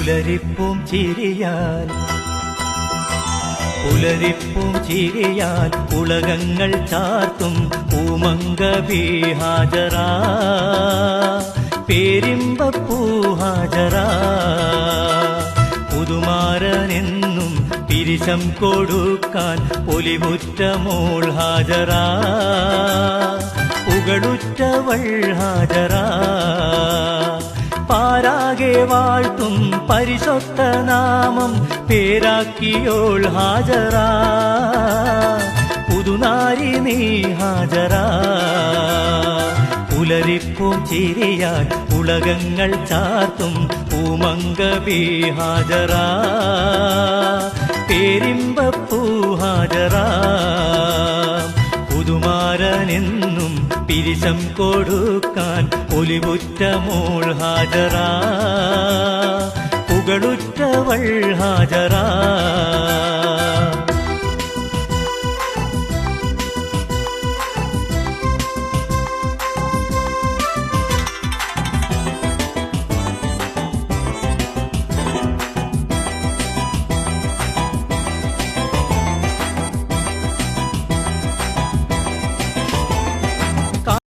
പുലരിപ്പും ചിരിയാൽ ഉലകങ്ങൾ ചാർത്തും പൂമംഗബി ഹാജറ പേരിമ്പപ്പൂ ഹാജറ പുതുമാരനെന്നും പിരിശം കൊടുക്കാൻ ഒലിവുറ്റമോൾ ഹാജറ പുകളുറ്റവൾ ഹാജറ പാരാകെ വാഴ്ത്തും പരിശുദ്ധ നാമം പേരാക്കിയോൾ ഹാജറ പുതുനാരി നീ ഹാജറ പുലരിപ്പും ചിരിയാൽ ഉലകങ്ങൾ ചാർത്തും പൂമംഗബി ഹാജറ പേരിമ്പപ്പൂ ഹാജറ പുതുമാരനെന്നും പിരിശം കൊടുക്കാൻ ഒലിവുറ്റമോൾ ഹാജറ പുകളുറ്റവൾ ഹാജറ